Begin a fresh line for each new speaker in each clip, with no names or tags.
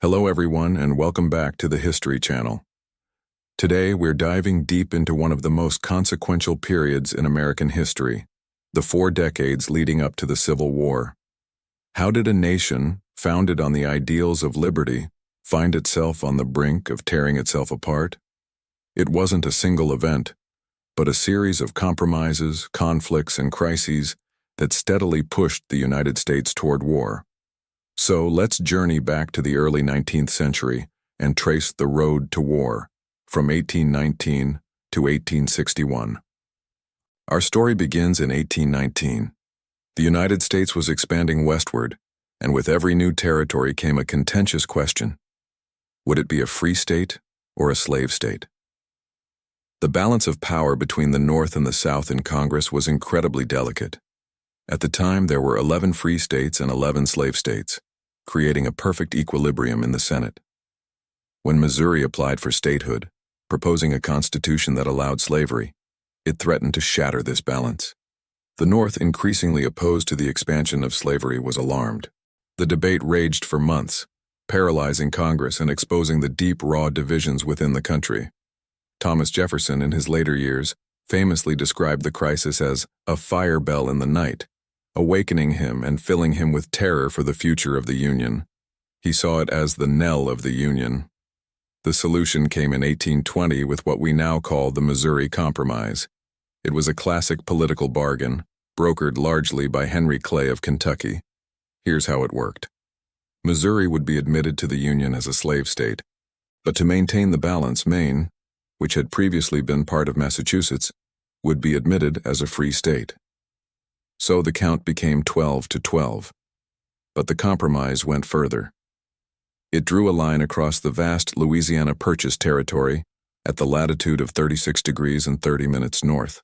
Hello everyone and welcome back to the History Channel. Today we're diving deep into one of the most consequential periods in American history, the 4 decades leading up to the Civil War. How did a nation, founded on the ideals of liberty, find itself on the brink of tearing itself apart? It wasn't a single event, but a series of compromises, conflicts, and crises that steadily pushed the United States toward war. So let's journey back to the early 19th century and trace the road to war, from 1819 to 1861. Our story begins in 1819. The United States was expanding westward, and with every new territory came a contentious question. Would it be a free state or a slave state? The balance of power between the North and the South in Congress was incredibly delicate. At the time, there were 11 free states and 11 slave states, creating a perfect equilibrium in the Senate. When Missouri applied for statehood, proposing a constitution that allowed slavery, it threatened to shatter this balance. The North, increasingly opposed to the expansion of slavery, was alarmed. The debate raged for months, paralyzing Congress and exposing the deep, raw divisions within the country. Thomas Jefferson, in his later years, famously described the crisis as a fire bell in the night, awakening him and filling him with terror for the future of the Union. He saw it as the knell of the Union. The solution came in 1820 with what we now call the Missouri Compromise. It was a classic political bargain, brokered largely by Henry Clay of Kentucky. Here's how it worked. Missouri would be admitted to the Union as a slave state, but to maintain the balance, Maine, which had previously been part of Massachusetts, would be admitted as a free state. So the count became 12-12. But the compromise went further. It drew a line across the vast Louisiana Purchase territory at the latitude of 36 degrees and 30 minutes north.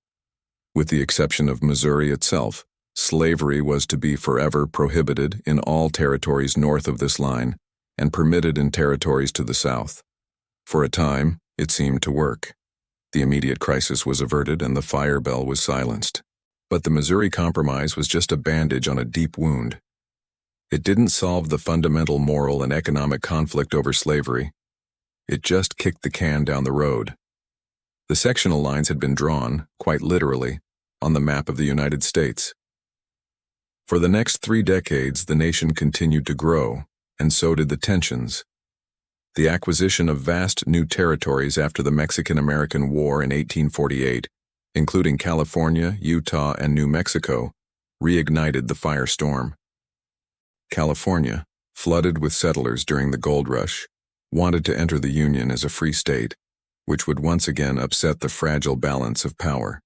With the exception of Missouri itself, slavery was to be forever prohibited in all territories north of this line and permitted in territories to the south. For a time, it seemed to work. The immediate crisis was averted and the fire bell was silenced. But the Missouri Compromise was just a bandage on a deep wound. It didn't solve the fundamental moral and economic conflict over slavery. It just kicked the can down the road. The sectional lines had been drawn, quite literally, on the map of the United States. For the next 3 decades, the nation continued to grow, and so did the tensions. The acquisition of vast new territories after the Mexican-American War in 1848, including California, Utah, and New Mexico, reignited the firestorm. California, flooded with settlers during the gold rush, wanted to enter the Union as a free state, which would once again upset the fragile balance of power.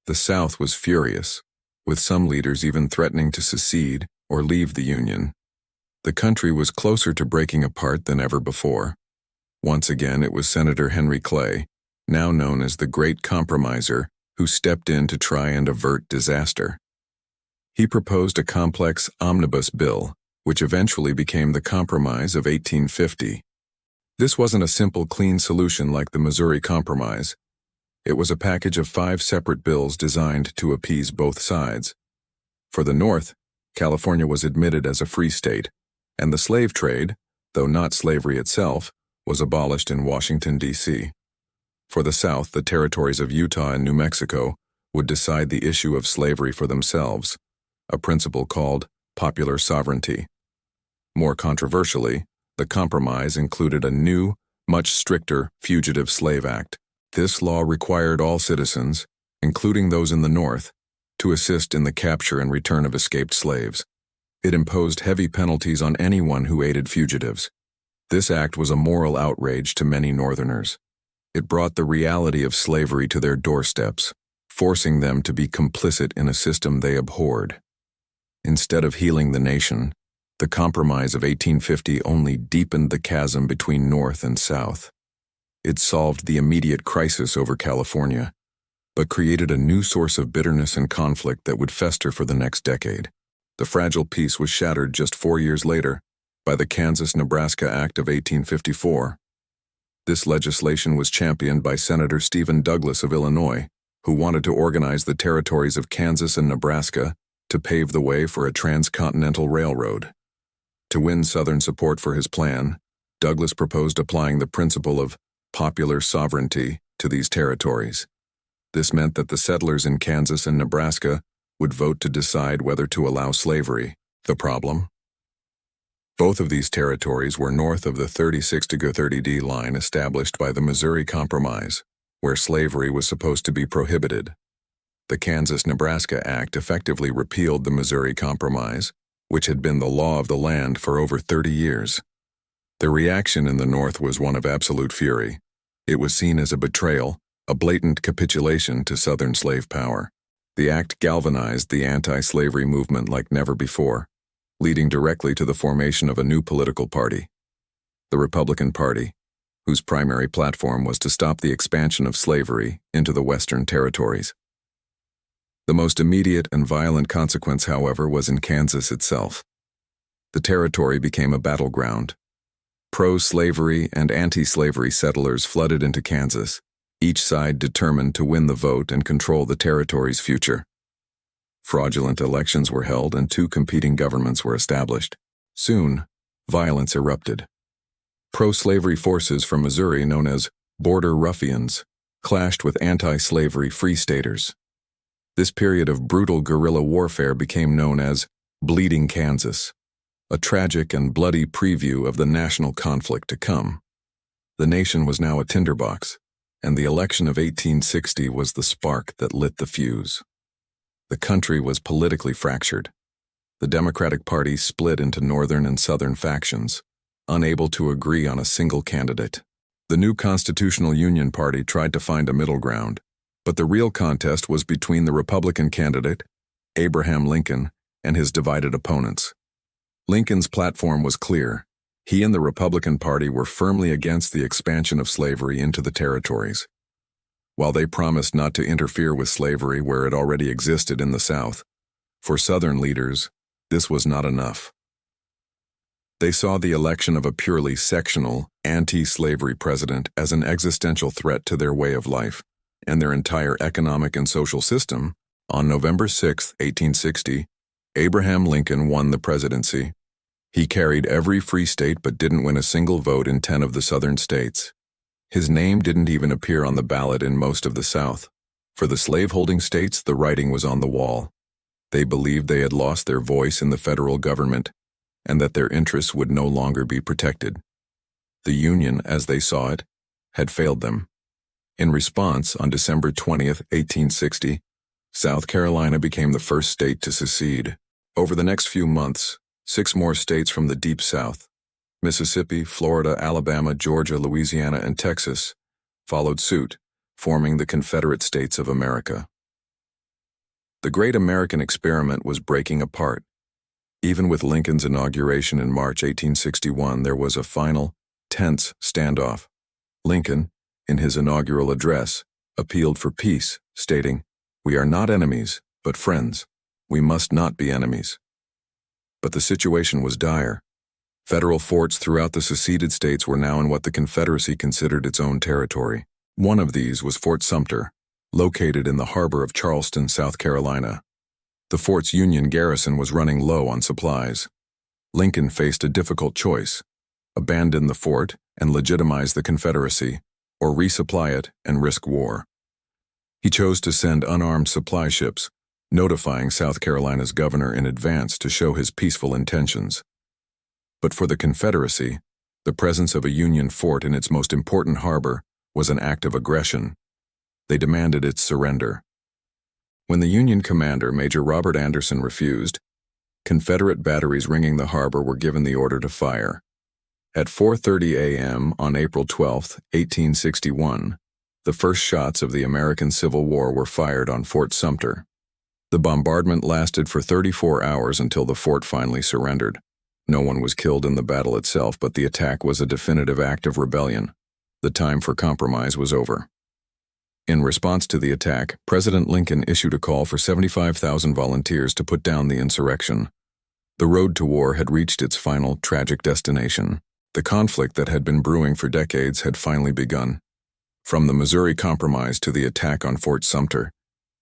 The South was furious, with some leaders even threatening to secede or leave the Union. The country was closer to breaking apart than ever before. Once again, it was Senator Henry Clay, now known as the Great Compromiser, who stepped in to try and avert disaster. He proposed a complex omnibus bill, which eventually became the Compromise of 1850. This wasn't a simple, clean solution like the Missouri Compromise. It was a package of 5 separate bills designed to appease both sides. For the North, California was admitted as a free state, and the slave trade, though not slavery itself, was abolished in Washington, D.C. For the South, the territories of Utah and New Mexico would decide the issue of slavery for themselves, a principle called popular sovereignty. More controversially, the compromise included a new, much stricter Fugitive Slave Act. This law required all citizens, including those in the North, to assist in the capture and return of escaped slaves. It imposed heavy penalties on anyone who aided fugitives. This act was a moral outrage to many Northerners. It brought the reality of slavery to their doorsteps, forcing them to be complicit in a system they abhorred. Instead of healing the nation, the Compromise of 1850 only deepened the chasm between North and South. It solved the immediate crisis over California, but created a new source of bitterness and conflict that would fester for the next decade. The fragile peace was shattered just 4 years later by the Kansas-Nebraska Act of 1854. This legislation was championed by Senator Stephen Douglas of Illinois, who wanted to organize the territories of Kansas and Nebraska to pave the way for a transcontinental railroad. To win Southern support for his plan, Douglas proposed applying the principle of popular sovereignty to these territories. This meant that the settlers in Kansas and Nebraska would vote to decide whether to allow slavery. The problem? Both of these territories were north of the 36-30D line established by the Missouri Compromise, where slavery was supposed to be prohibited. The Kansas-Nebraska Act effectively repealed the Missouri Compromise, which had been the law of the land for over 30 years. The reaction in the North was one of absolute fury. It was seen as a betrayal, a blatant capitulation to Southern slave power. The act galvanized the anti-slavery movement like never before, leading directly to the formation of a new political party, the Republican Party, whose primary platform was to stop the expansion of slavery into the Western territories. The most immediate and violent consequence, however, was in Kansas itself. The territory became a battleground. Pro-slavery and anti-slavery settlers flooded into Kansas, each side determined to win the vote and control the territory's future. Fraudulent elections were held and two competing governments were established. Soon, violence erupted. Pro-slavery forces from Missouri, known as Border Ruffians, clashed with anti-slavery Free Staters. This period of brutal guerrilla warfare became known as Bleeding Kansas, a tragic and bloody preview of the national conflict to come. The nation was now a tinderbox, and the election of 1860 was the spark that lit the fuse. The country was politically fractured. The Democratic Party split into northern and southern factions, unable to agree on a single candidate. The new Constitutional Union Party tried to find a middle ground, but the real contest was between the Republican candidate, Abraham Lincoln, and his divided opponents. Lincoln's platform was clear. He and the Republican Party were firmly against the expansion of slavery into the territories. While they promised not to interfere with slavery where it already existed in the South, for Southern leaders, this was not enough. They saw the election of a purely sectional, anti-slavery president as an existential threat to their way of life and their entire economic and social system. On November 6, 1860, Abraham Lincoln won the presidency. He carried every free state but didn't win a single vote in 10 of the southern states. His name didn't even appear on the ballot in most of the South. For the slaveholding states, the writing was on the wall. They believed they had lost their voice in the federal government and that their interests would no longer be protected. The Union, as they saw it, had failed them. In response, on December 20, 1860, South Carolina became the first state to secede. Over the next few months, 6 more states from the Deep South, Mississippi, Florida, Alabama, Georgia, Louisiana, and Texas, followed suit, forming the Confederate States of America. The great American experiment was breaking apart. Even with Lincoln's inauguration in March 1861, there was a final, tense standoff. Lincoln, in his inaugural address, appealed for peace, stating, "We are not enemies, but friends. We must not be enemies." But the situation was dire. Federal forts throughout the seceded states were now in what the Confederacy considered its own territory. One of these was Fort Sumter, located in the harbor of Charleston, South Carolina. The fort's Union garrison was running low on supplies. Lincoln faced a difficult choice: abandon the fort and legitimize the Confederacy, or resupply it and risk war. He chose to send unarmed supply ships, notifying South Carolina's governor in advance to show his peaceful intentions. But for the Confederacy, the presence of a Union fort in its most important harbor was an act of aggression. They demanded its surrender. When the Union commander, Major Robert Anderson, refused, Confederate batteries ringing the harbor were given the order to fire. At 4:30 a.m. on April 12, 1861, the first shots of the American Civil War were fired on Fort Sumter. The bombardment lasted for 34 hours until the fort finally surrendered. No one was killed in the battle itself, but the attack was a definitive act of rebellion. The time for compromise was over. In response to the attack, President Lincoln issued a call for 75,000 volunteers to put down the insurrection. The road to war had reached its final, tragic destination. The conflict that had been brewing for decades had finally begun. From the Missouri Compromise to the attack on Fort Sumter,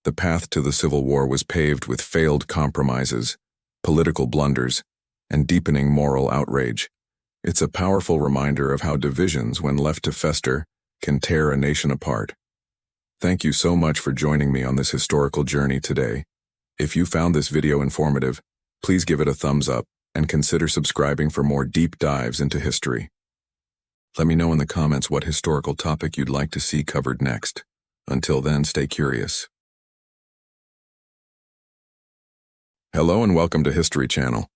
the path to the Civil War was paved with failed compromises, political blunders, and deepening moral outrage. It's a powerful reminder of how divisions, when left to fester, can tear a nation apart. Thank you so much for joining me on this historical journey today. If you found this video informative, please give it a thumbs up and consider subscribing for more deep dives into history. Let me know in the comments what historical topic you'd like to see covered next. Until then, stay curious. Hello and welcome to History Channel.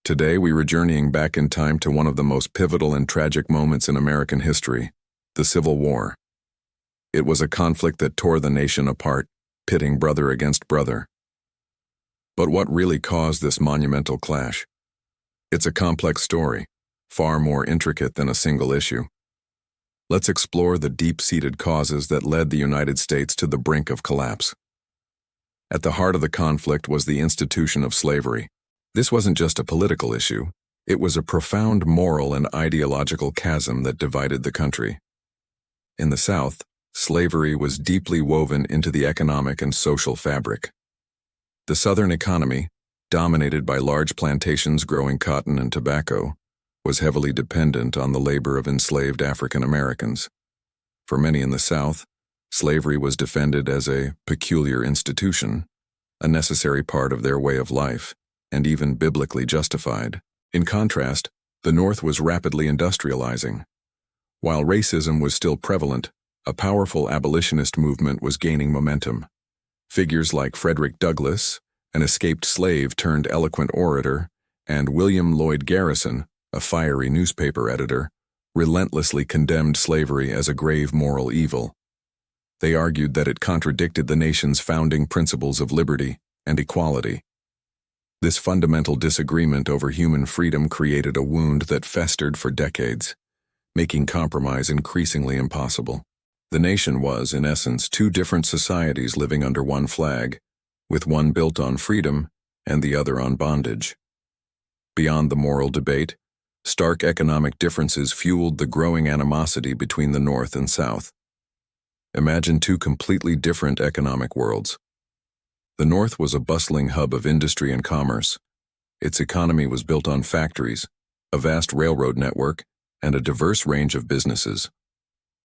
Today we were journeying back in time to one of the most pivotal and tragic moments in American history, the Civil War. It was a conflict that tore the nation apart, pitting brother against brother. But what really caused this monumental clash? It's a complex story, far more intricate than a single issue. Let's explore the deep-seated causes that led the United States to the brink of collapse. At the heart of the conflict was the institution of slavery. This wasn't just a political issue, it was a profound moral and ideological chasm that divided the country. In the South, slavery was deeply woven into the economic and social fabric. The Southern economy, dominated by large plantations growing cotton and tobacco, was heavily dependent on the labor of enslaved African Americans. For many in the South, slavery was defended as a peculiar institution, a necessary part of their way of life, and even biblically justified. In contrast, the North was rapidly industrializing. While racism was still prevalent, a powerful abolitionist movement was gaining momentum. Figures like Frederick Douglass, an escaped slave turned eloquent orator, and William Lloyd Garrison, a fiery newspaper editor, relentlessly condemned slavery as a grave moral evil. They argued that it contradicted the nation's founding principles of liberty and equality. This fundamental disagreement over human freedom created a wound that festered for decades, making compromise increasingly impossible. The nation was, in essence, two different societies living under one flag, with one built on freedom and the other on bondage. Beyond the moral debate, stark economic differences fueled the growing animosity between the North and South. Imagine two completely different economic worlds. The North was a bustling hub of industry and commerce. Its economy was built on factories, a vast railroad network, and a diverse range of businesses.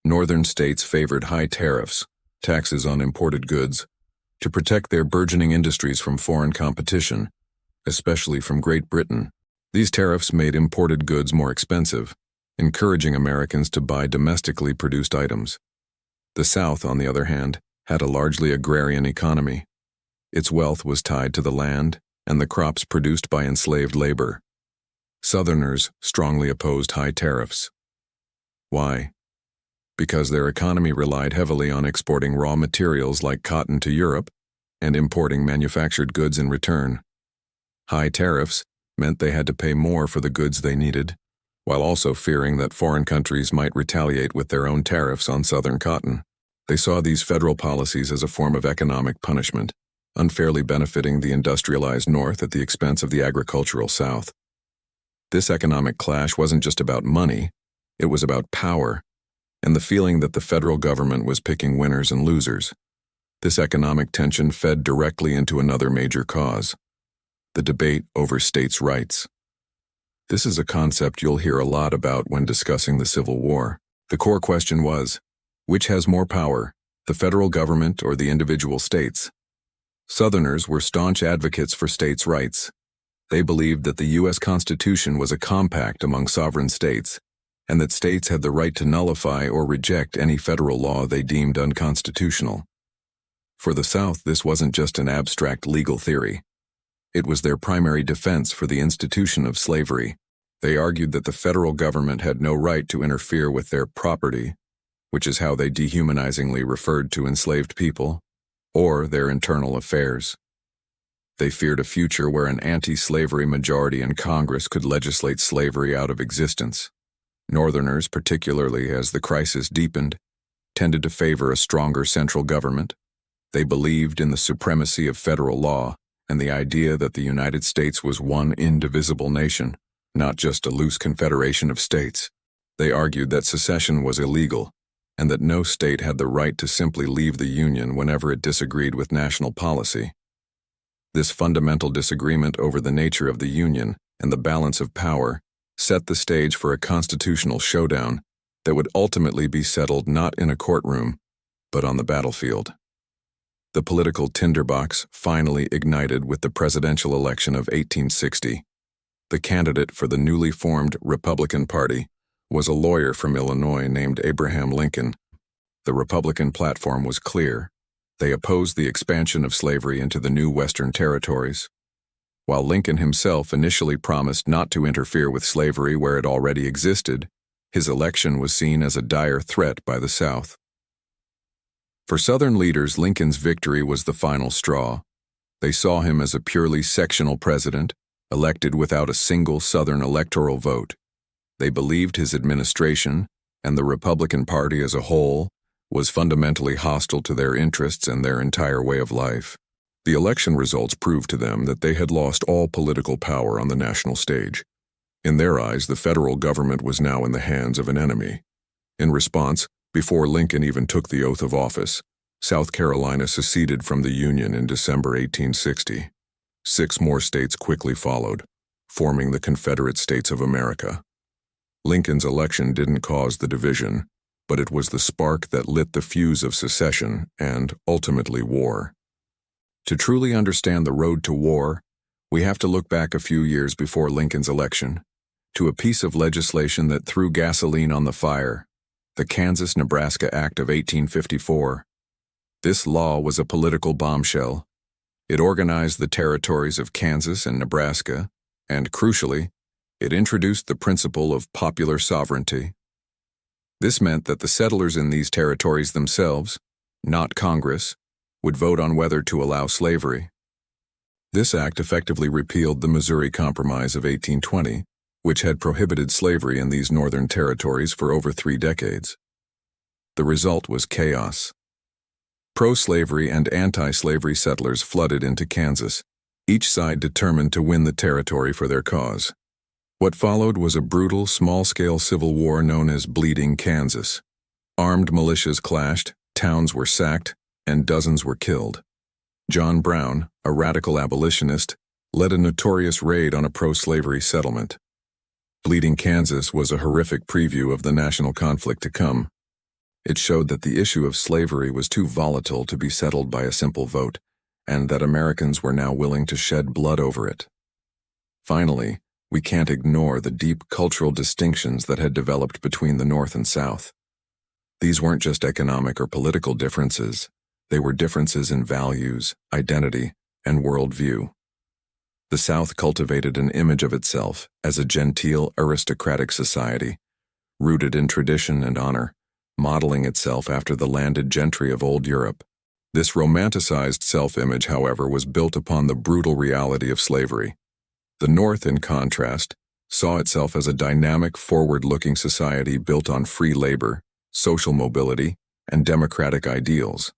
Northern states favored high tariffs, taxes on imported goods, to protect their burgeoning industries from foreign competition, especially from Great Britain. These tariffs made imported goods more expensive, encouraging Americans to buy domestically produced items. The South, on the other hand, had a largely agrarian economy. Its wealth was tied to the land and the crops produced by enslaved labor. Southerners strongly opposed high tariffs. Why? Because their economy relied heavily on exporting raw materials like cotton to Europe and importing manufactured goods in return. High tariffs meant they had to pay more for the goods they needed, while also fearing that foreign countries might retaliate with their own tariffs on Southern cotton. They saw these federal policies as a form of economic punishment, unfairly benefiting the industrialized North at the expense of the agricultural South. This economic clash wasn't just about money, it was about power, and the feeling that the federal government was picking winners and losers. This economic tension fed directly into another major cause: the debate over states' rights. This is a concept you'll hear a lot about when discussing the Civil War. The core question was, which has more power, the federal government or the individual states? Southerners were staunch advocates for states' rights. They believed that the U.S. Constitution was a compact among sovereign states, and that states had the right to nullify or reject any federal law they deemed unconstitutional. For the South, this wasn't just an abstract legal theory. It was their primary defense for the institution of slavery. They argued that the federal government had no right to interfere with their property, which is how they dehumanizingly referred to enslaved people, or their internal affairs. They feared a future where an anti-slavery majority in Congress could legislate slavery out of existence. Northerners, particularly as the crisis deepened, tended to favor a stronger central government. They believed in the supremacy of federal law and the idea that the United States was one indivisible nation, not just a loose confederation of states. They argued that secession was illegal and that no state had the right to simply leave the Union whenever it disagreed with national policy. This fundamental disagreement over the nature of the Union and the balance of power set the stage for a constitutional showdown that would ultimately be settled not in a courtroom, but on the battlefield. The political tinderbox finally ignited with the presidential election of 1860. The candidate for the newly formed Republican Party was a lawyer from Illinois named Abraham Lincoln. The Republican platform was clear. They opposed the expansion of slavery into the new Western territories. While Lincoln himself initially promised not to interfere with slavery where it already existed, his election was seen as a dire threat by the South. For Southern leaders, Lincoln's victory was the final straw. They saw him as a purely sectional president, elected without a single Southern electoral vote. They believed his administration, and the Republican Party as a whole, was fundamentally hostile to their interests and their entire way of life. The election results proved to them that they had lost all political power on the national stage. In their eyes, the federal government was now in the hands of an enemy. In response, before Lincoln even took the oath of office, South Carolina seceded from the Union in December 1860. 6 more states quickly followed, forming the Confederate States of America. Lincoln's election didn't cause the division, but it was the spark that lit the fuse of secession and, ultimately, war. To truly understand the road to war, we have to look back a few years before Lincoln's election, to a piece of legislation that threw gasoline on the fire, the Kansas-Nebraska Act of 1854. This law was a political bombshell. It organized the territories of Kansas and Nebraska, and, crucially, it introduced the principle of popular sovereignty. This meant that the settlers in these territories themselves, not Congress, would vote on whether to allow slavery. This act effectively repealed the Missouri Compromise of 1820, which had prohibited slavery in these northern territories for over 3 decades. The result was chaos. Pro-slavery and anti-slavery settlers flooded into Kansas, each side determined to win the territory for their cause. What followed was a brutal, small-scale civil war known as Bleeding Kansas. Armed militias clashed, towns were sacked, and dozens were killed. John Brown, a radical abolitionist, led a notorious raid on a pro-slavery settlement. Bleeding Kansas was a horrific preview of the national conflict to come. It showed that the issue of slavery was too volatile to be settled by a simple vote, and that Americans were now willing to shed blood over it. Finally, we can't ignore the deep cultural distinctions that had developed between the North and South. These weren't just economic or political differences. They were differences in values, identity, and worldview. The South cultivated an image of itself as a genteel, aristocratic society, rooted in tradition and honor, modeling itself after the landed gentry of old Europe. This romanticized self-image, however, was built upon the brutal reality of slavery. The North, in contrast, saw itself as a dynamic, forward-looking society built on free labor, social mobility, and democratic ideals.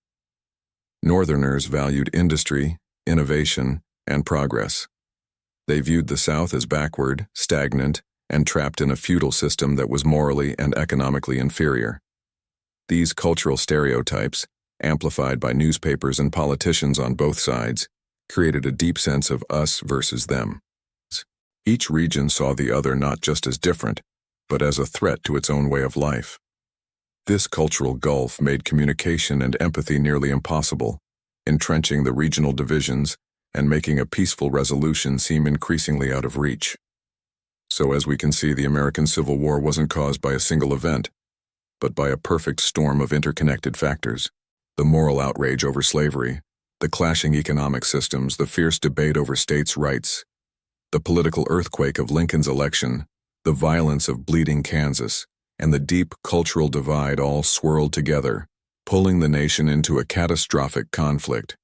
Northerners valued industry, innovation, and progress. They viewed the South as backward, stagnant, and trapped in a feudal system that was morally and economically inferior. These cultural stereotypes, amplified by newspapers and politicians on both sides, created a deep sense of us versus them. Each region saw the other not just as different, but as a threat to its own way of life. This cultural gulf made communication and empathy nearly impossible, entrenching the regional divisions and making a peaceful resolution seem increasingly out of reach. So as we can see, the American Civil War wasn't caused by a single event, but by a perfect storm of interconnected factors. The moral outrage over slavery, the clashing economic systems, the fierce debate over states' rights, the political earthquake of Lincoln's election, the violence of Bleeding Kansas, and the deep cultural divide all swirled together, pulling the nation into a catastrophic conflict.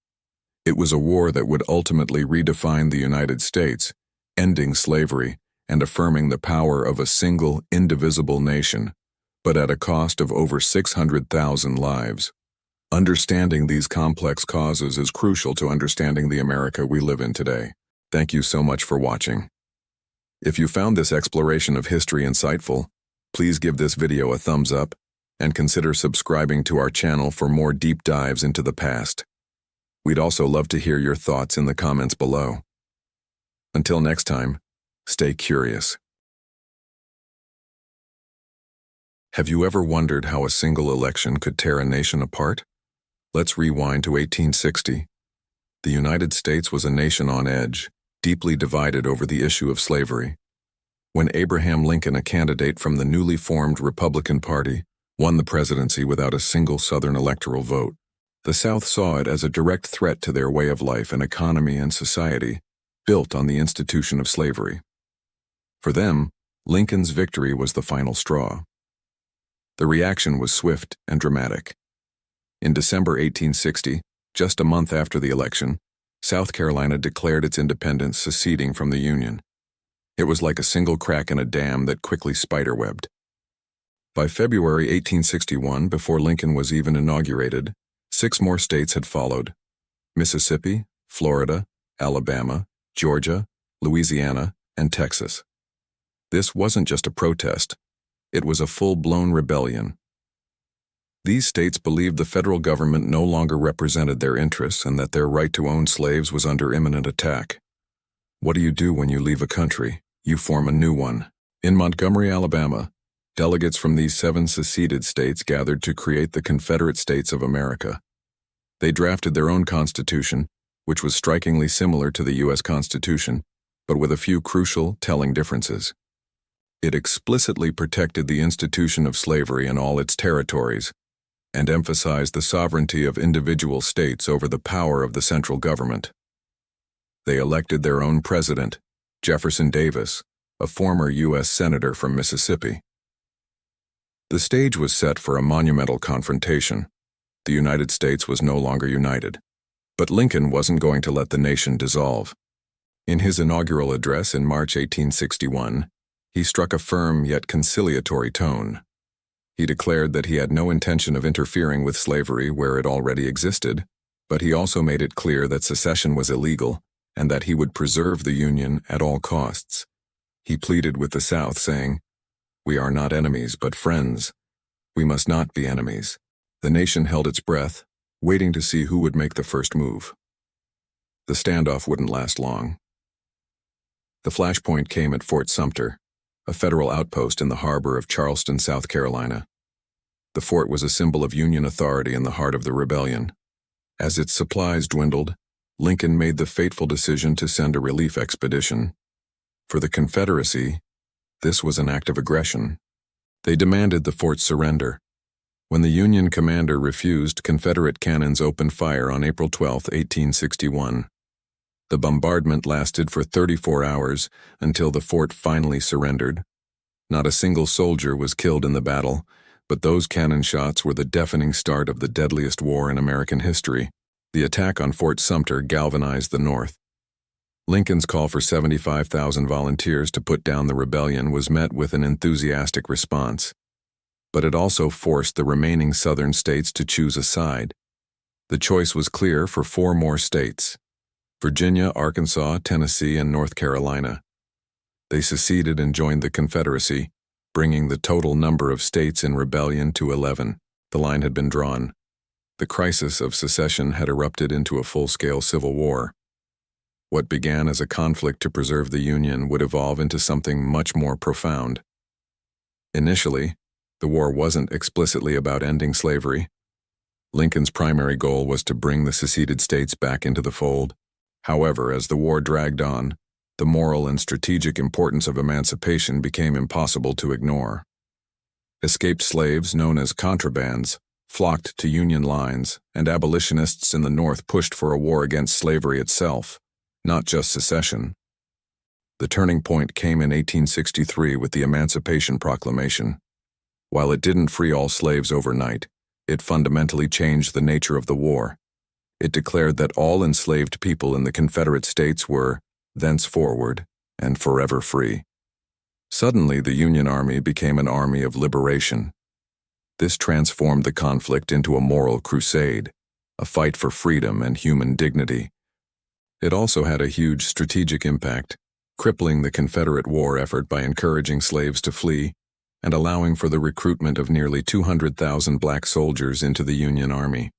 It was a war that would ultimately redefine the United States, ending slavery and affirming the power of a single, indivisible nation, but at a cost of over 600,000 lives. Understanding these complex causes is crucial to understanding the America we live in today. Thank you so much for watching. If you found this exploration of history insightful, please give this video a thumbs up and consider subscribing to our channel for more deep dives into the past. We'd also love to hear your thoughts in the comments below. Until next time, Stay curious. Have you ever wondered how a single election could tear a nation apart? Let's rewind to 1860. The United States was a nation on edge, deeply divided over the issue of slavery. When Abraham Lincoln, a candidate from the newly formed Republican Party, won the presidency without a single Southern electoral vote, the South saw it as a direct threat to their way of life and economy and society, built on the institution of slavery. For them, Lincoln's victory was the final straw. The reaction was swift and dramatic. In December 1860, just a month after the election, South Carolina declared its independence, seceding from the Union. It was like a single crack in a dam that quickly spiderwebbed. By February 1861, before Lincoln was even inaugurated, 6 more states had followed: Mississippi, Florida, Alabama, Georgia, Louisiana, and Texas. This wasn't just a protest. It was a full-blown rebellion. These states believed the federal government no longer represented their interests and that their right to own slaves was under imminent attack. What do you do when you leave a country? You form a new one. In Montgomery, Alabama, delegates from these 7 seceded states gathered to create the Confederate States of America. They drafted their own constitution, which was strikingly similar to the U.S. Constitution, but with a few crucial, telling differences. It explicitly protected the institution of slavery in all its territories and emphasized the sovereignty of individual states over the power of the central government. They elected their own president, Jefferson Davis, a former U.S. Senator from Mississippi. The stage was set for a monumental confrontation. The United States was no longer united. But Lincoln wasn't going to let the nation dissolve. In his inaugural address in March 1861, he struck a firm yet conciliatory tone. He declared that he had no intention of interfering with slavery where it already existed, but he also made it clear that secession was illegal and that he would preserve the Union at all costs. He pleaded with the South, saying, "We are not enemies but friends. We must not be enemies." The nation held its breath, waiting to see who would make the first move. The standoff wouldn't last long. The flashpoint came at Fort Sumter, a federal outpost in the harbor of Charleston, South Carolina. The fort was a symbol of Union authority in the heart of the rebellion. As its supplies dwindled, Lincoln made the fateful decision to send a relief expedition. For the Confederacy, this was an act of aggression. They demanded the fort's surrender. When the Union commander refused, Confederate cannons opened fire on April 12, 1861. The bombardment lasted for 34 hours until the fort finally surrendered. Not a single soldier was killed in the battle, but those cannon shots were the deafening start of the deadliest war in American history. The attack on Fort Sumter galvanized the North. Lincoln's call for 75,000 volunteers to put down the rebellion was met with an enthusiastic response. But it also forced the remaining southern states to choose a side. The choice was clear for 4 more states: Virginia, Arkansas, Tennessee, and North Carolina. They seceded and joined the Confederacy, bringing the total number of states in rebellion to 11. The line had been drawn. The crisis of secession had erupted into a full-scale civil war. What began as a conflict to preserve the Union would evolve into something much more profound. Initially, the war wasn't explicitly about ending slavery. Lincoln's primary goal was to bring the seceded states back into the fold. However, as the war dragged on, the moral and strategic importance of emancipation became impossible to ignore. Escaped slaves, known as contrabands, flocked to Union lines, and abolitionists in the North pushed for a war against slavery itself, not just secession. The turning point came in 1863 with the Emancipation Proclamation. While it didn't free all slaves overnight, it fundamentally changed the nature of the war. It declared that all enslaved people in the Confederate States were, thenceforward, and forever free. Suddenly, the Union Army became an army of liberation. This transformed the conflict into a moral crusade, a fight for freedom and human dignity. It also had a huge strategic impact, crippling the Confederate war effort by encouraging slaves to flee and allowing for the recruitment of nearly 200,000 black soldiers into the Union Army.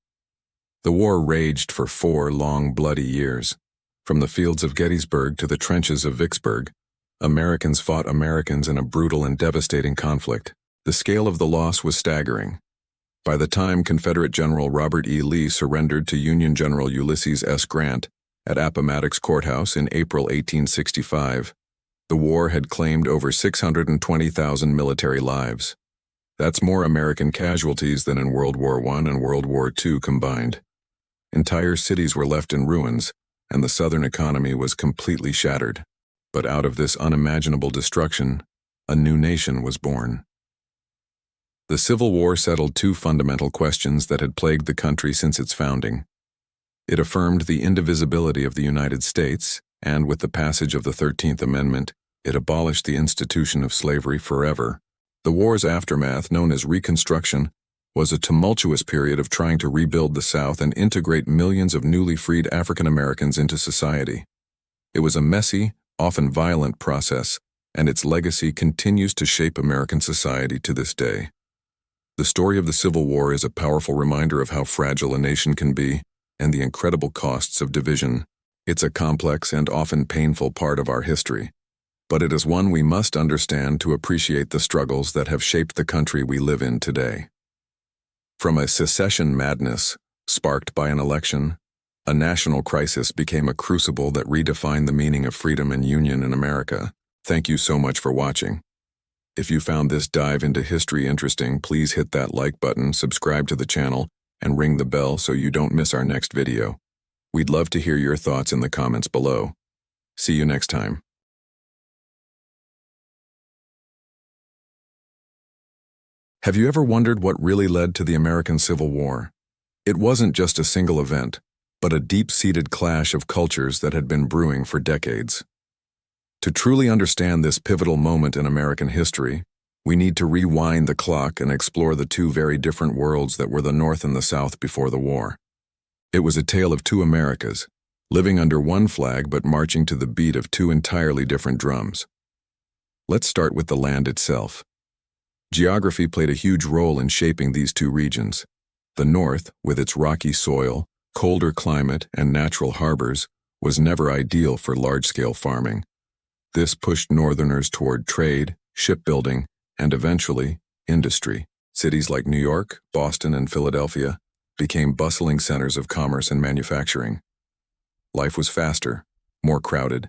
The war raged for 4 long, bloody years. From the fields of Gettysburg to the trenches of Vicksburg, Americans fought Americans in a brutal and devastating conflict. The scale of the loss was staggering. By the time Confederate General Robert E. Lee surrendered to Union General Ulysses S. Grant at Appomattox Courthouse in April 1865, the war had claimed over 620,000 military lives. That's more American casualties than in World War I and World War II combined. Entire cities were left in ruins, and the Southern economy was completely shattered. But out of this unimaginable destruction, a new nation was born. The Civil War settled two fundamental questions that had plagued the country since its founding. It affirmed the indivisibility of the United States, and with the passage of the 13th Amendment, it abolished the institution of slavery forever. The war's aftermath, known as Reconstruction, was a tumultuous period of trying to rebuild the South and integrate millions of newly freed African Americans into society. It was a messy, often violent process, and its legacy continues to shape American society to this day. The story of the Civil War is a powerful reminder of how fragile a nation can be and the incredible costs of division. It's a complex and often painful part of our history, but it is one we must understand to appreciate the struggles that have shaped the country we live in today. From a secession madness sparked by an election, a national crisis became a crucible that redefined the meaning of freedom and union in America. Thank you so much for watching. If you found this dive into history interesting, please hit that like button, subscribe to the channel, and ring the bell so you don't miss our next video. We'd love to hear your thoughts in the comments below. See you next time. Have you ever wondered what really led to the American Civil War? It wasn't just a single event, but a deep-seated clash of cultures that had been brewing for decades. To truly understand this pivotal moment in American history, we need to rewind the clock and explore the two very different worlds that were the North and the South before the war. It was a tale of two Americas, living under one flag but marching to the beat of two entirely different drums. Let's start with the land itself. Geography played a huge role in shaping these two regions. The North, with its rocky soil, colder climate, and natural harbors, was never ideal for large-scale farming. This pushed Northerners toward trade, shipbuilding, and eventually, industry. Cities like New York, Boston, and Philadelphia became bustling centers of commerce and manufacturing. Life was faster, more crowded,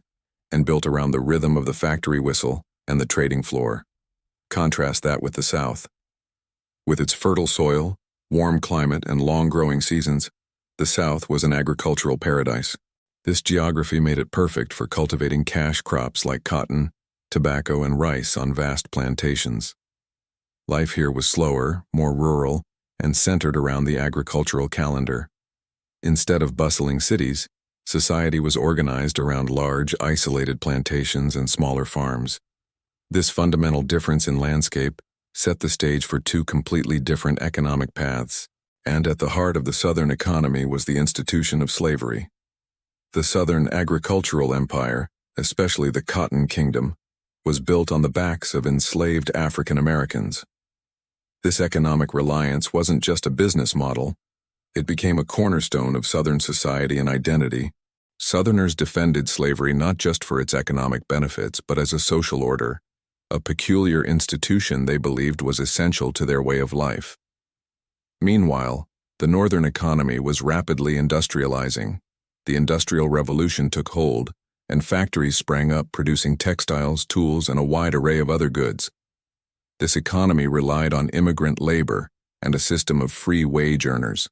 and built around the rhythm of the factory whistle and the trading floor. Contrast that with the South. With its fertile soil, warm climate, and long growing seasons, the South was an agricultural paradise. This geography made it perfect for cultivating cash crops like cotton, tobacco, and rice on vast plantations. Life here was slower, more rural, and centered around the agricultural calendar. Instead of bustling cities, society was organized around large, isolated plantations and smaller farms. This fundamental difference in landscape set the stage for two completely different economic paths, and at the heart of the Southern economy was the institution of slavery. The Southern agricultural empire, especially the Cotton Kingdom, was built on the backs of enslaved African Americans. This economic reliance wasn't just a business model, it became a cornerstone of Southern society and identity. Southerners defended slavery not just for its economic benefits, but as a social order, a peculiar institution they believed was essential to their way of life. Meanwhile, the Northern economy was rapidly industrializing. The Industrial Revolution took hold, and factories sprang up producing textiles, tools, and a wide array of other goods. This economy relied on immigrant labor and a system of free wage earners.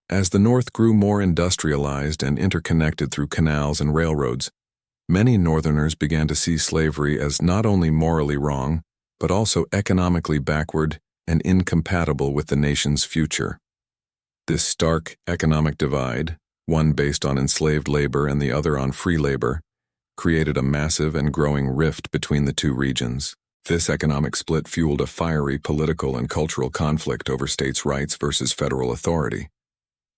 As the North grew more industrialized and interconnected through canals and railroads, many Northerners began to see slavery as not only morally wrong, but also economically backward and incompatible with the nation's future. This stark economic divide, one based on enslaved labor and the other on free labor, created a massive and growing rift between the two regions. This economic split fueled a fiery political and cultural conflict over states' rights versus federal authority.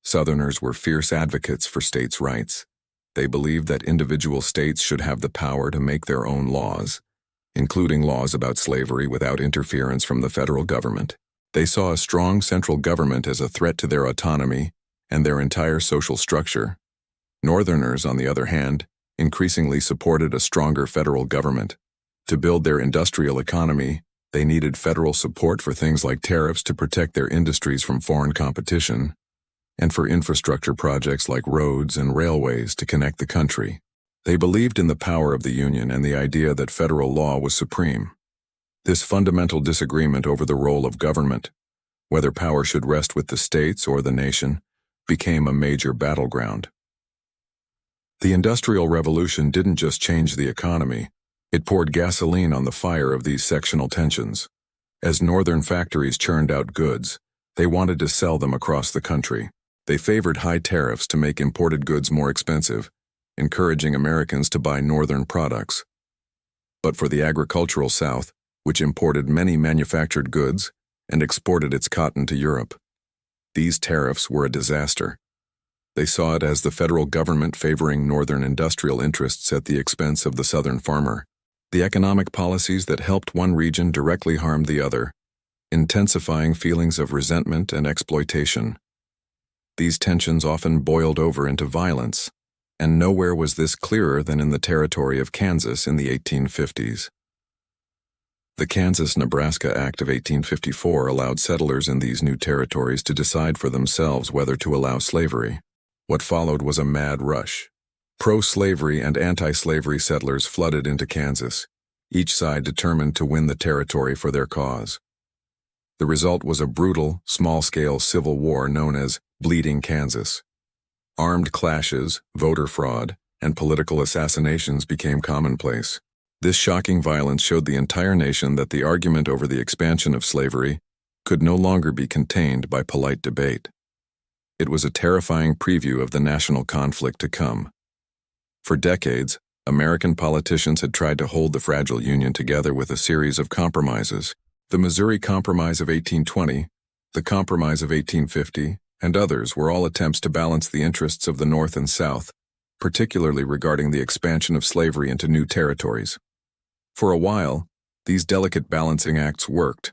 Southerners were fierce advocates for states' rights. They believed that individual states should have the power to make their own laws, including laws about slavery without interference from the federal government. They saw a strong central government as a threat to their autonomy and their entire social structure. Northerners, on the other hand, increasingly supported a stronger federal government. To build their industrial economy, they needed federal support for things like tariffs to protect their industries from foreign competition, and for infrastructure projects like roads and railways to connect the country. They believed in the power of the Union and the idea that federal law was supreme. This fundamental disagreement over the role of government, whether power should rest with the states or the nation, became a major battleground. The Industrial Revolution didn't just change the economy, it poured gasoline on the fire of these sectional tensions. As northern factories churned out goods, they wanted to sell them across the country. They favored high tariffs to make imported goods more expensive, encouraging Americans to buy northern products. But for the agricultural South, which imported many manufactured goods and exported its cotton to Europe, these tariffs were a disaster. They saw it as the federal government favoring northern industrial interests at the expense of the southern farmer. The economic policies that helped one region directly harmed the other, intensifying feelings of resentment and exploitation. These tensions often boiled over into violence, and nowhere was this clearer than in the territory of Kansas in the 1850s. The Kansas-Nebraska Act of 1854 allowed settlers in these new territories to decide for themselves whether to allow slavery. What followed was a mad rush. Pro-slavery and anti-slavery settlers flooded into Kansas, each side determined to win the territory for their cause. The result was a brutal, small-scale civil war known as Bleeding Kansas. Armed clashes, voter fraud, and political assassinations became commonplace. This shocking violence showed the entire nation that the argument over the expansion of slavery could no longer be contained by polite debate. It was a terrifying preview of the national conflict to come. For decades, American politicians had tried to hold the fragile Union together with a series of compromises. The Missouri Compromise of 1820, the Compromise of 1850, and others were all attempts to balance the interests of the North and South, particularly regarding the expansion of slavery into new territories. For a while, these delicate balancing acts worked,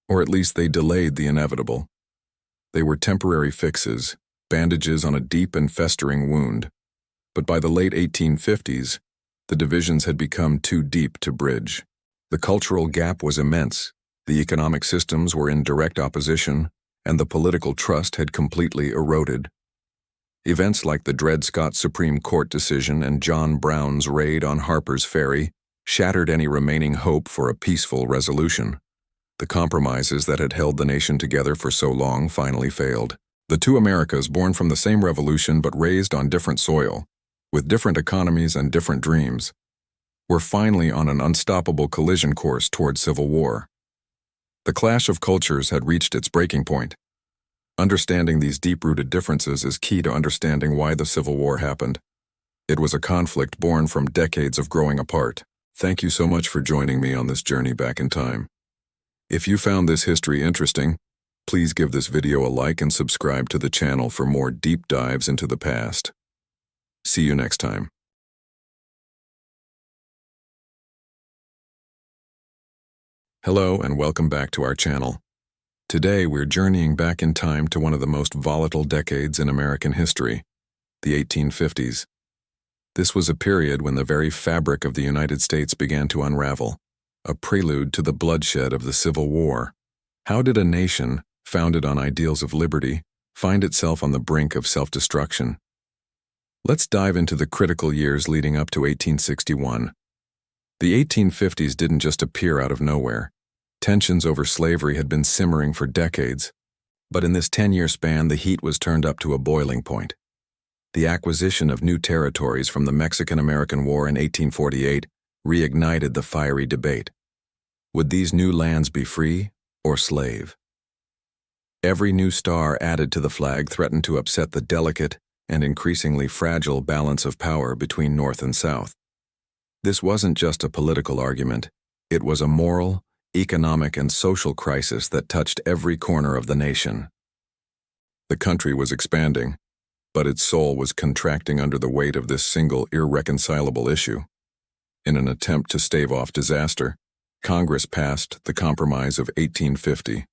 or at least they delayed the inevitable. They were temporary fixes, bandages on a deep and festering wound. But by the late 1850s, the divisions had become too deep to bridge. The cultural gap was immense, the economic systems were in direct opposition, and the political trust had completely eroded. Events like the Dred Scott Supreme Court decision and John Brown's raid on Harper's Ferry shattered any remaining hope for a peaceful resolution. The compromises that had held the nation together for so long finally failed. The two Americas, born from the same revolution but raised on different soil, with different economies and different dreams, were finally on an unstoppable collision course toward civil war. The clash of cultures had reached its breaking point. Understanding these deep-rooted differences is key to understanding why the Civil War happened. It was a conflict born from decades of growing apart. Thank you so much for joining me on this journey back in time. If you found this history interesting, please give this video a like and subscribe to the channel for more deep dives into the past. See you next time. Hello and welcome back to our channel. Today we're journeying back in time to one of the most volatile decades in American history, the 1850s. This was a period when the very fabric of the United States began to unravel, a prelude to the bloodshed of the Civil War. How did a nation, founded on ideals of liberty, find itself on the brink of self-destruction? Let's dive into the critical years leading up to 1861. The 1850s didn't just appear out of nowhere. Tensions over slavery had been simmering for decades, but in this 10-year span the heat was turned up to a boiling point. The acquisition of new territories from the Mexican-American War in 1848 reignited the fiery debate. Would these new lands be free or slave? Every new star added to the flag threatened to upset the delicate and increasingly fragile balance of power between North and South. This wasn't just a political argument, it was a moral, economic, and social crisis that touched every corner of the nation. The country was expanding, but its soul was contracting under the weight of this single irreconcilable issue. In an attempt to stave off disaster, Congress passed the Compromise of 1850.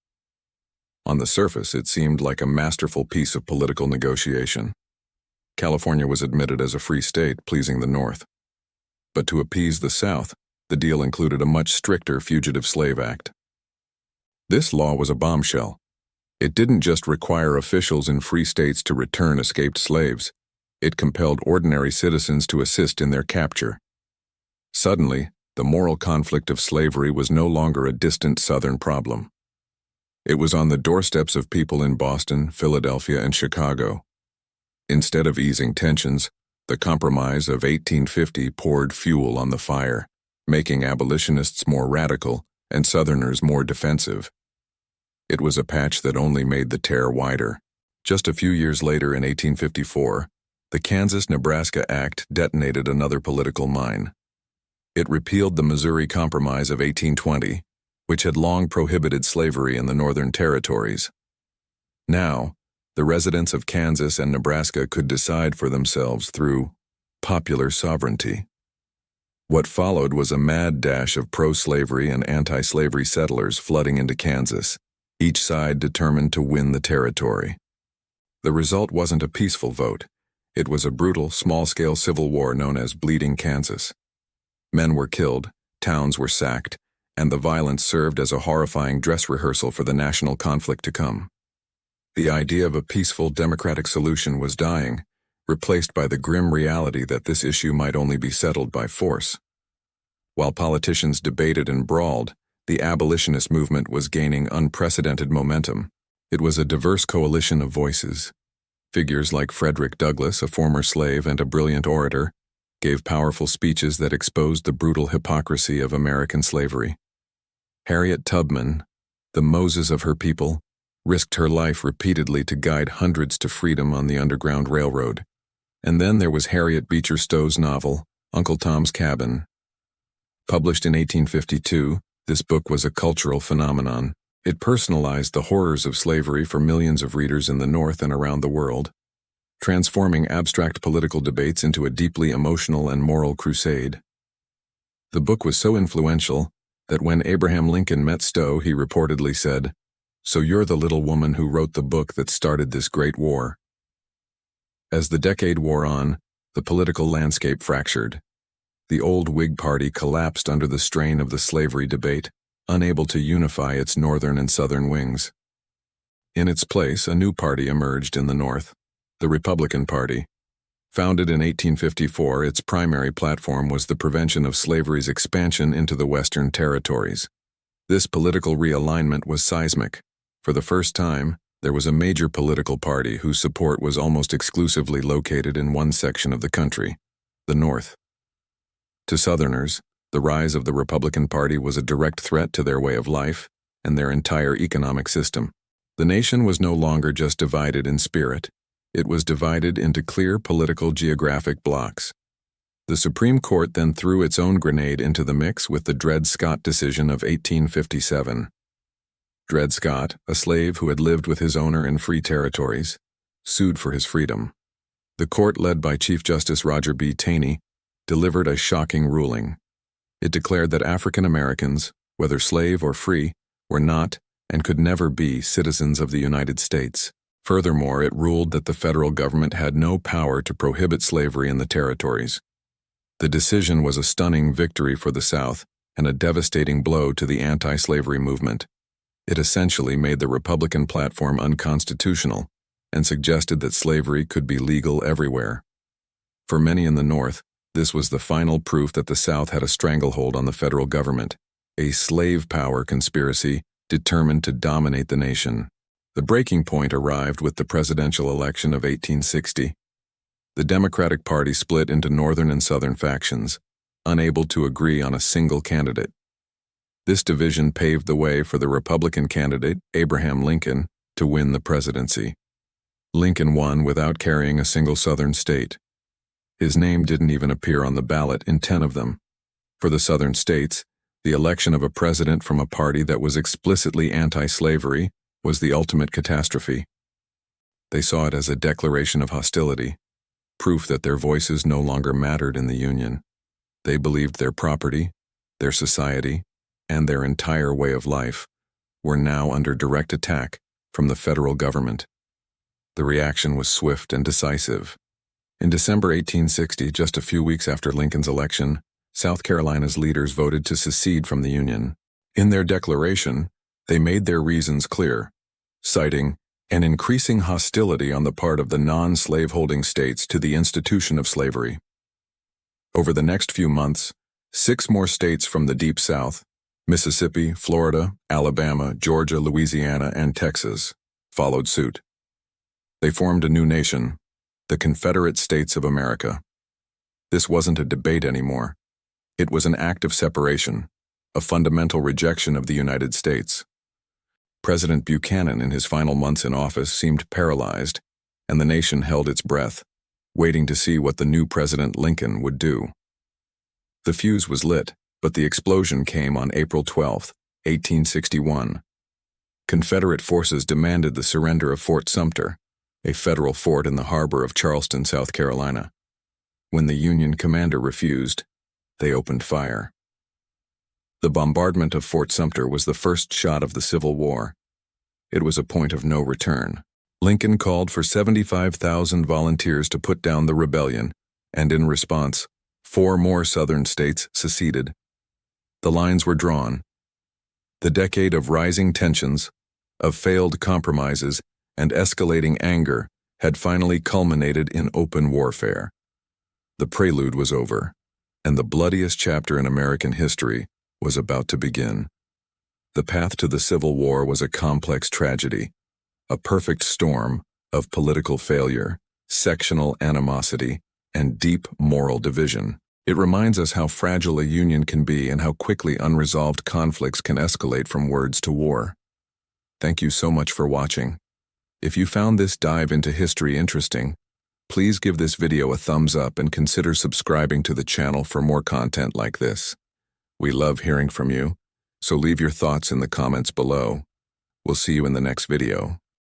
On the surface, it seemed like a masterful piece of political negotiation. California was admitted as a free state, pleasing the North. But to appease the South, the deal included a much stricter Fugitive Slave Act. This law was a bombshell. It didn't just require officials in free states to return escaped slaves. It compelled ordinary citizens to assist in their capture. Suddenly, the moral conflict of slavery was no longer a distant Southern problem. It was on the doorsteps of people in Boston, Philadelphia, and Chicago. Instead of easing tensions, the Compromise of 1850 poured fuel on the fire, making abolitionists more radical and Southerners more defensive. It was a patch that only made the tear wider. Just a few years later, in 1854, the Kansas-Nebraska Act detonated another political mine. It repealed the Missouri Compromise of 1820, which had long prohibited slavery in the Northern Territories. Now, the residents of Kansas and Nebraska could decide for themselves through popular sovereignty. What followed was a mad dash of pro-slavery and anti-slavery settlers flooding into Kansas, each side determined to win the territory. The result wasn't a peaceful vote. It was a brutal, small-scale civil war known as Bleeding Kansas. Men were killed, towns were sacked, and the violence served as a horrifying dress rehearsal for the national conflict to come. The idea of a peaceful, democratic solution was dying, replaced by the grim reality that this issue might only be settled by force. While politicians debated and brawled, the abolitionist movement was gaining unprecedented momentum. It was a diverse coalition of voices. Figures like Frederick Douglass, a former slave and a brilliant orator, gave powerful speeches that exposed the brutal hypocrisy of American slavery. Harriet Tubman, the Moses of her people, risked her life repeatedly to guide hundreds to freedom on the Underground Railroad. And then there was Harriet Beecher Stowe's novel, Uncle Tom's Cabin. Published in 1852, this book was a cultural phenomenon. It personalized the horrors of slavery for millions of readers in the North and around the world, transforming abstract political debates into a deeply emotional and moral crusade. The book was so influential that when Abraham Lincoln met Stowe, he reportedly said, "So you're the little woman who wrote the book that started this great war." As the decade wore on, the political landscape fractured. The old Whig Party collapsed under the strain of the slavery debate, unable to unify its northern and southern wings. In its place, a new party emerged in the North, the Republican Party. Founded in 1854, its primary platform was the prevention of slavery's expansion into the Western territories. This political realignment was seismic. For the first time, there was a major political party whose support was almost exclusively located in one section of the country, the North. To Southerners, the rise of the Republican Party was a direct threat to their way of life and their entire economic system. The nation was no longer just divided in spirit. It was divided into clear political geographic blocks. The Supreme Court then threw its own grenade into the mix with the Dred Scott decision of 1857. Dred Scott, a slave who had lived with his owner in free territories, sued for his freedom. The court, led by Chief Justice Roger B. Taney, delivered a shocking ruling. It declared that African Americans, whether slave or free, were not and could never be citizens of the United States. Furthermore, it ruled that the federal government had no power to prohibit slavery in the territories. The decision was a stunning victory for the South and a devastating blow to the anti-slavery movement. It essentially made the Republican platform unconstitutional and suggested that slavery could be legal everywhere. For many in the North, this was the final proof that the South had a stranglehold on the federal government, a slave power conspiracy determined to dominate the nation. The breaking point arrived with the presidential election of 1860. The Democratic Party split into northern and southern factions, unable to agree on a single candidate. This division paved the way for the Republican candidate, Abraham Lincoln, to win the presidency. Lincoln won without carrying a single southern state. His name didn't even appear on the ballot in 10 of them. For the southern states, the election of a president from a party that was explicitly anti-slavery was the ultimate catastrophe. They saw it as a declaration of hostility, proof that their voices no longer mattered in the Union. They believed their property, their society, and their entire way of life were now under direct attack from the federal government. The reaction was swift and decisive. In December 1860, just a few weeks after Lincoln's election, South Carolina's leaders voted to secede from the Union. In their declaration, they made their reasons clear, citing an increasing hostility on the part of the non-slaveholding states to the institution of slavery. Over the next few months, 6 more states from the Deep South, Mississippi, Florida, Alabama, Georgia, Louisiana, and Texas, followed suit. They formed a new nation, the Confederate States of America. This wasn't a debate anymore. It was an act of separation, a fundamental rejection of the United States. President Buchanan, in his final months in office, seemed paralyzed, and the nation held its breath, waiting to see what the new President Lincoln would do. The fuse was lit, but the explosion came on April 12, 1861. Confederate forces demanded the surrender of Fort Sumter, a federal fort in the harbor of Charleston, South Carolina. When the Union commander refused, they opened fire. The bombardment of Fort Sumter was the first shot of the Civil War. It was a point of no return. Lincoln called for 75,000 volunteers to put down the rebellion, and in response, 4 more Southern states seceded. The lines were drawn. The decade of rising tensions, of failed compromises, and escalating anger had finally culminated in open warfare. The prelude was over, and the bloodiest chapter in American history was about to begin. The path to the Civil War was a complex tragedy, a perfect storm of political failure, sectional animosity, and deep moral division. It reminds us how fragile a union can be and how quickly unresolved conflicts can escalate from words to war. Thank you so much for watching. If you found this dive into history interesting, please give this video a thumbs up and consider subscribing to the channel for more content like this. We love hearing from you, so leave your thoughts in the comments below. We'll see you in the next video.